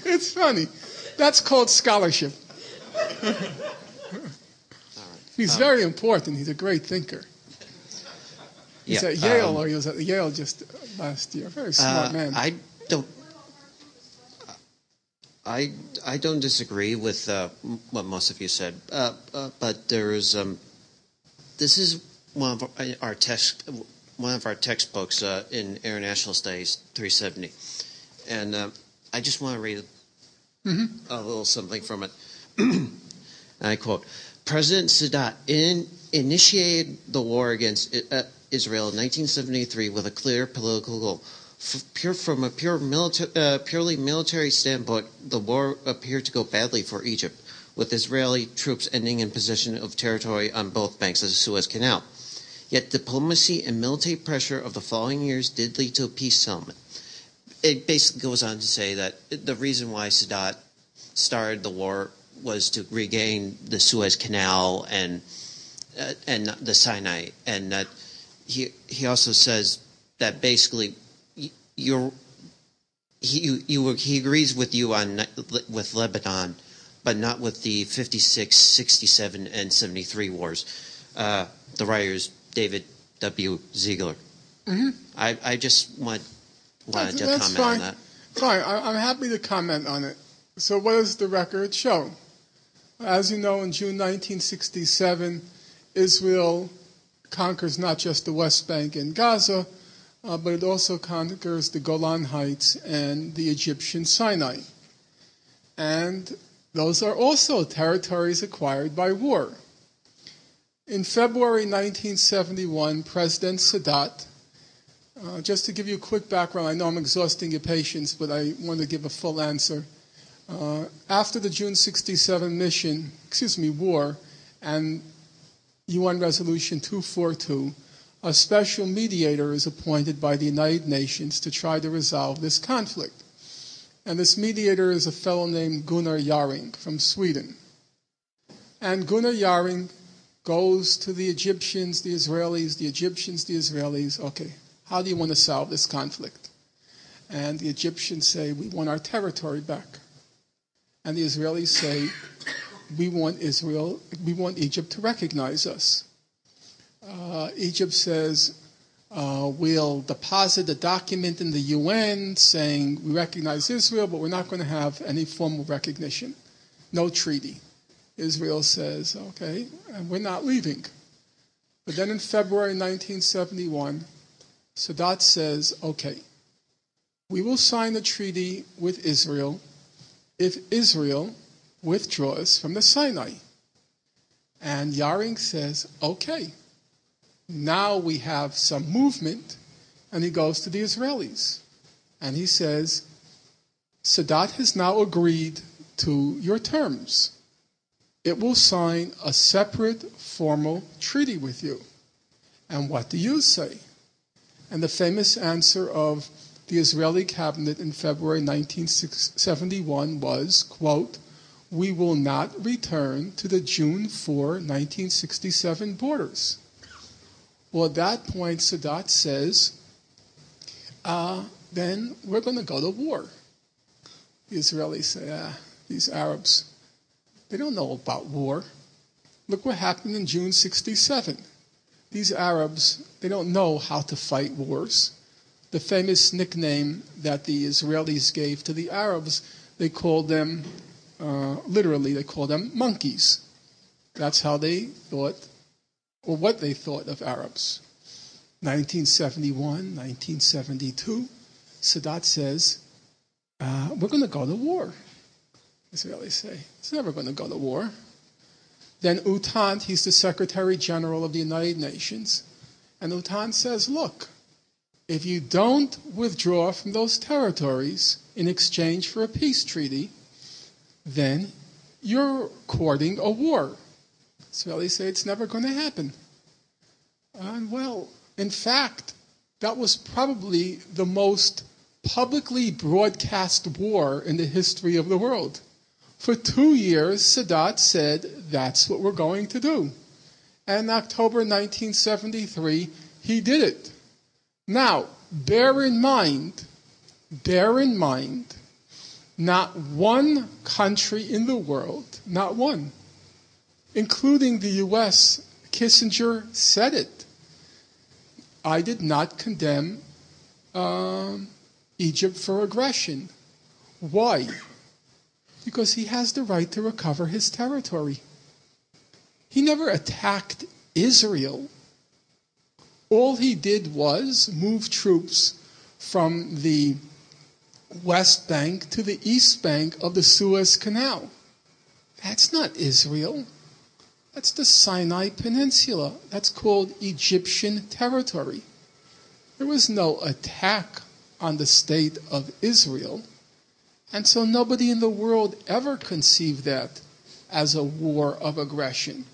It's funny. That's called scholarship. He's very important. He's a great thinker. He's at Yale, or he was at Yale just last year. Very smart man. I don't disagree with what most of you said, but there is this is one of our textbooks in International Studies 370, and I just want to read a little something from it. And I quote: President Sadat initiated the war against Israel in 1973 with a clear political goal. From a purely military standpoint, the war appeared to go badly for Egypt, with Israeli troops ending in possession of territory on both banks of the Suez Canal. Yet diplomacy and military pressure of the following years did lead to a peace settlement. It basically goes on to say that the reason why Sadat started the war was to regain the Suez Canal and the Sinai, and that he also says that basically he agrees with you with Lebanon, but not with the 56, 67, and 73 wars. The writer is David W. Ziegler. Mm-hmm. I just wanted to comment on that. Fine, I'm happy to comment on it. So what does the record show? As you know, in June 1967, Israel conquers not just the West Bank and Gaza, but it also conquers the Golan Heights and the Egyptian Sinai. And those are also territories acquired by war. In February 1971, President Sadat, just to give you a quick background, I know I'm exhausting your patience, but I want to give a full answer. After the June 67 war, and UN Resolution 242, a special mediator is appointed by the United Nations to try to resolve this conflict. And this mediator is a fellow named Gunnar Jarring from Sweden. And Gunnar Jarring goes to the Egyptians, the Israelis, okay, how do you want to solve this conflict? And the Egyptians say, we want our territory back. And the Israelis say, we want Egypt to recognize us. Egypt says, we'll deposit a document in the UN saying we recognize Israel, but we're not going to have any formal recognition. No treaty. Israel says, okay, and we're not leaving. But then in February 1971, Sadat says, okay, we will sign a treaty with Israel if Israel withdraws from the Sinai. And Jarring says, okay, now we have some movement, and he goes to the Israelis. And he says, Sadat has now agreed to your terms. It will sign a separate formal treaty with you. And what do you say? And the famous answer of the Israeli cabinet in February 1971 was, quote, we will not return to the June 4, 1967 borders. Well, at that point, Sadat says, then we're going to go to war. The Israelis say, these Arabs, they don't know about war. Look what happened in June 67. These Arabs, they don't know how to fight wars. The famous nickname that the Israelis gave to the Arabs, they called them, literally, they called them monkeys. That's how they thought, or what they thought of Arabs. 1971, 1972, Sadat says, we're going to go to war. Israelis say, it's never going to go to war. Then Utant, he's the Secretary General of the United Nations, and Utant says, look, if you don't withdraw from those territories in exchange for a peace treaty, then you're courting a war. Israelis say it's never going to happen. And well, in fact, that was probably the most publicly broadcast war in the history of the world. For 2 years, Sadat said, that's what we're going to do. And in October 1973, he did it. Now, bear in mind bear in mind, not one country in the world, not one, including the U.S., Kissinger said it. I did not condemn Egypt for aggression. Why? Because he has the right to recover his territory. He never attacked Israel. All he did was move troops from the West Bank to the East Bank of the Suez Canal. That's not Israel. That's the Sinai Peninsula. That's called Egyptian territory. There was no attack on the state of Israel. And so nobody in the world ever conceived that as a war of aggression.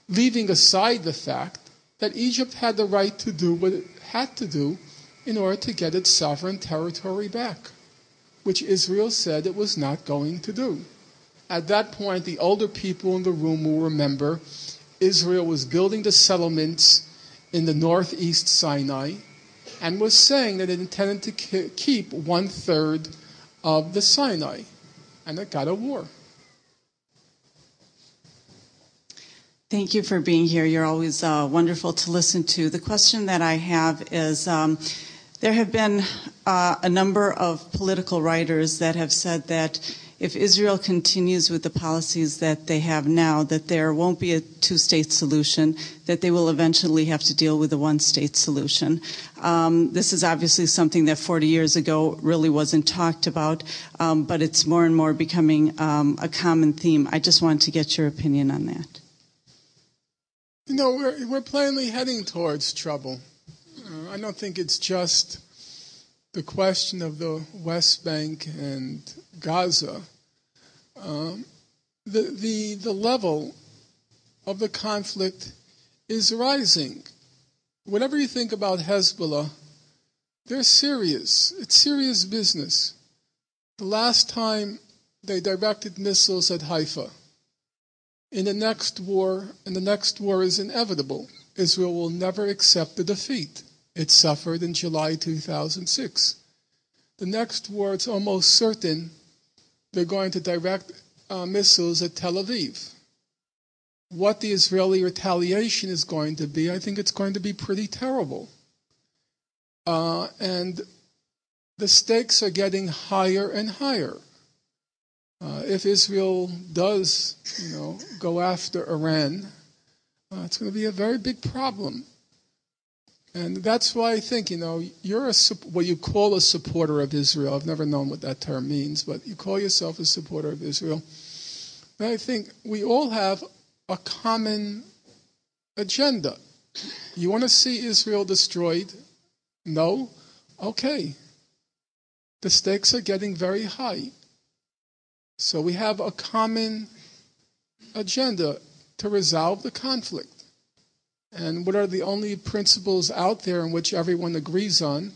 Leaving aside the fact that Egypt had the right to do what it had to do in order to get its sovereign territory back, which Israel said it was not going to do. At that point, the older people in the room will remember Israel was building the settlements in the northeast Sinai and was saying that it intended to keep 1/3 of the Sinai, and it got a war. Thank you for being here. You're always wonderful to listen to. The question that I have is, there have been a number of political writers that have said that if Israel continues with the policies that they have now, that there won't be a two-state solution, that they will eventually have to deal with a one-state solution. This is obviously something that 40 years ago really wasn't talked about, but it's more and more becoming a common theme. I just wanted to get your opinion on that. You know, we're plainly heading towards trouble. I don't think it's just the question of the West Bank and Gaza. The level of the conflict is rising. Whatever you think about Hezbollah, they're serious. It's serious business. The last time they directed missiles at Haifa. In the next war is inevitable. Israel will never accept the defeat it suffered in July 2006. The next war, it's almost certain they're going to direct missiles at Tel Aviv. What the Israeli retaliation is going to be, I think it's going to be pretty terrible. And the stakes are getting higher and higher. If Israel does, go after Iran, it's going to be a very big problem. And that's why I think, you're what you call a supporter of Israel. I've never known what that term means, but you call yourself a supporter of Israel. And I think we all have a common agenda. You want to see Israel destroyed? No? Okay. The stakes are getting very high. So we have a common agenda to resolve the conflict. And what are the only principles out there in which everyone agrees on?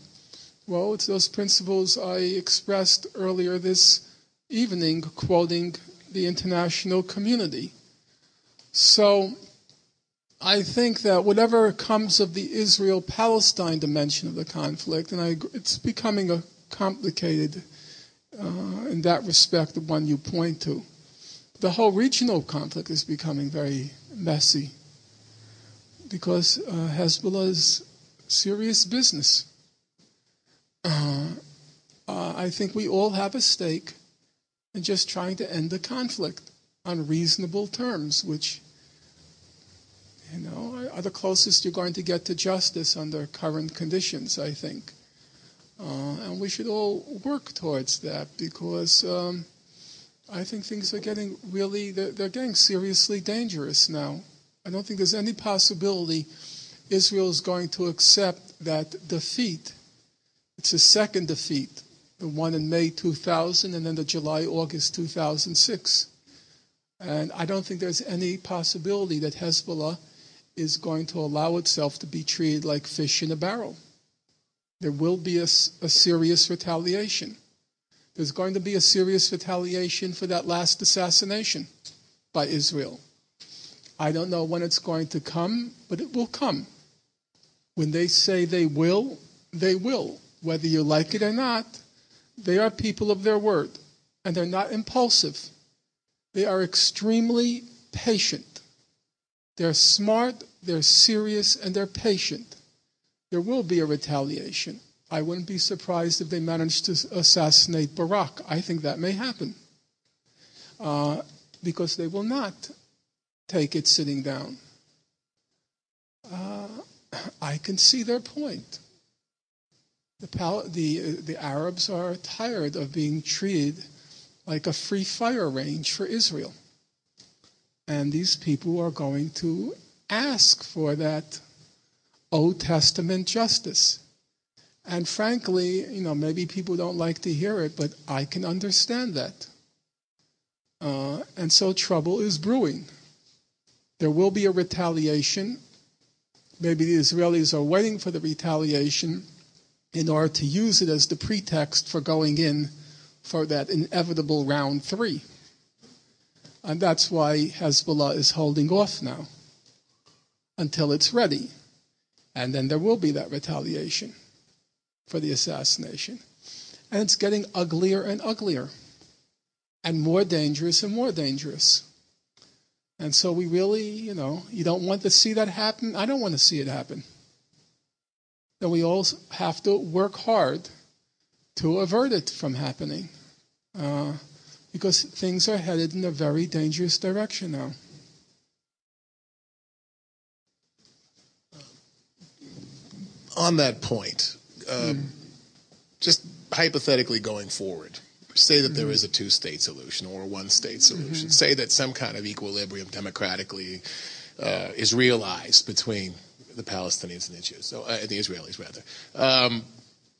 Well, it's those principles I expressed earlier this evening, quoting the international community. So I think that whatever comes of the Israel-Palestine dimension of the conflict, and it's becoming a complicated, in that respect, the one you point to. The whole regional conflict is becoming very messy because Hezbollah is serious business. I think we all have a stake in just trying to end the conflict on reasonable terms, which, are the closest you're going to get to justice under current conditions, I think. And we should all work towards that because I think things are getting they're getting seriously dangerous now. I don't think there's any possibility Israel is going to accept that defeat. It's a second defeat, the one in May 2000 and then the July-August 2006. And I don't think there's any possibility that Hezbollah is going to allow itself to be treated like fish in a barrel. There will be a serious retaliation. There's going to be a serious retaliation for that last assassination by Israel. I don't know when it's going to come, but it will come. When they say they will, they will. whether you like it or not, they are people of their word, and they're not impulsive. They are extremely patient. They're smart, they're serious, and they're patient. There will be a retaliation. I wouldn't be surprised if they managed to assassinate Barack. I think that may happen. Because they will not take it sitting down. I can see their point. The Arabs are tired of being treated like a free fire range for Israel. And these people are going to ask for that Old Testament justice. And frankly, maybe people don't like to hear it, but I can understand that. And so trouble is brewing. There will be a retaliation. Maybe the Israelis are waiting for the retaliation in order to use it as the pretext for going in for that inevitable round 3. And that's why Hezbollah is holding off now until it's ready. And then there will be that retaliation for the assassination. And it's getting uglier and uglier, and more dangerous and more dangerous. And so we really, you don't want to see that happen. I don't want to see it happen. Then we all have to work hard to avert it from happening. Because things are headed in a very dangerous direction now. On that point, just hypothetically going forward, say that there is a two-state solution or a one-state solution. Say that some kind of equilibrium democratically is realized between the Palestinians and the Jews, the Israelis rather.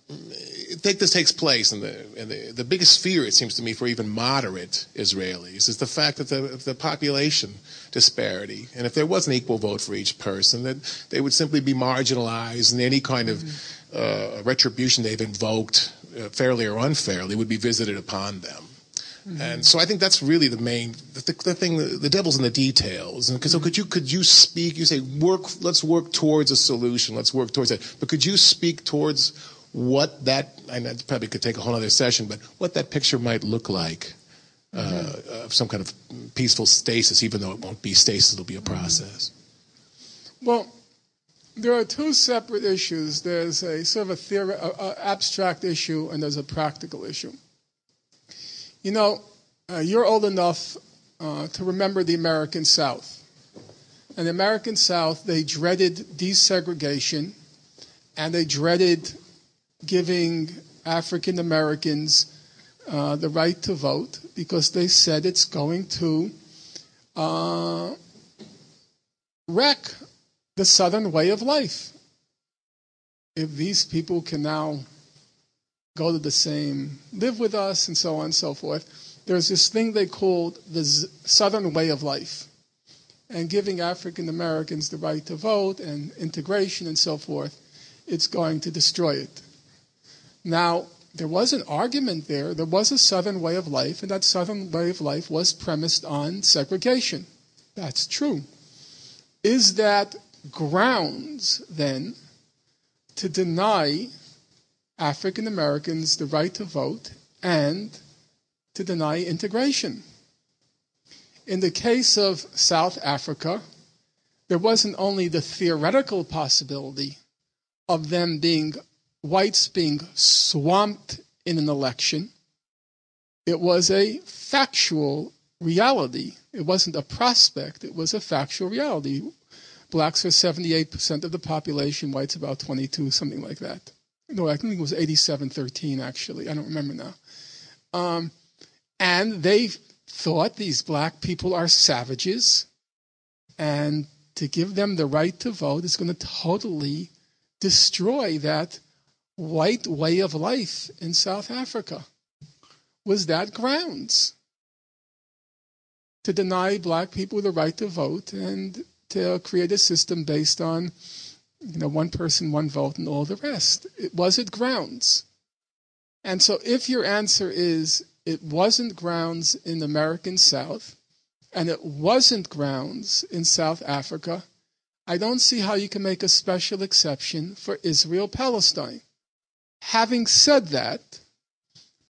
Think this takes place, and the biggest fear, it seems to me, for even moderate Israelis is the fact that the population disparity, and if there was an equal vote for each person, that they would simply be marginalized, and any kind of retribution they've invoked, fairly or unfairly, would be visited upon them. And so I think that's really the main, the thing, the devil's in the details. And so could you speak, you say, let's work towards a solution, let's work towards that, but could you speak towards what that, and that probably could take a whole other session, but what that picture might look like of some kind of peaceful stasis, even though it won't be stasis, it'll be a process? Well, there are two separate issues. There's a sort of abstract issue, and there's a practical issue. You're old enough to remember the American South. In the American South, they dreaded desegregation, and they dreaded giving African Americans the right to vote because they said it's going to wreck the Southern way of life. If these people can now go to the same, live with us, and so on and so forth, there's this thing they called the Southern way of life. And giving African Americans the right to vote and integration and so forth, it's going to destroy it. Now, there was an argument there. There was a Southern way of life, and that Southern way of life was premised on segregation. That's true. Is that grounds, then, to deny African Americans the right to vote and to deny integration? In the case of South Africa, there wasn't only the theoretical possibility of them whites being swamped in an election. It was a factual reality. It wasn't a prospect. It was a factual reality. Blacks are 78% of the population, whites about 22, something like that. No, I think it was 87-13, actually. I don't remember now. And they thought these black people are savages, and to give them the right to vote is going to totally destroy that white way of life in South Africa. Was that grounds to deny black people the right to vote and to create a system based on, one person, one vote, and all the rest? Was it grounds? And so if your answer is it wasn't grounds in the American South and it wasn't grounds in South Africa, I don't see how you can make a special exception for Israel-Palestine. Having said that,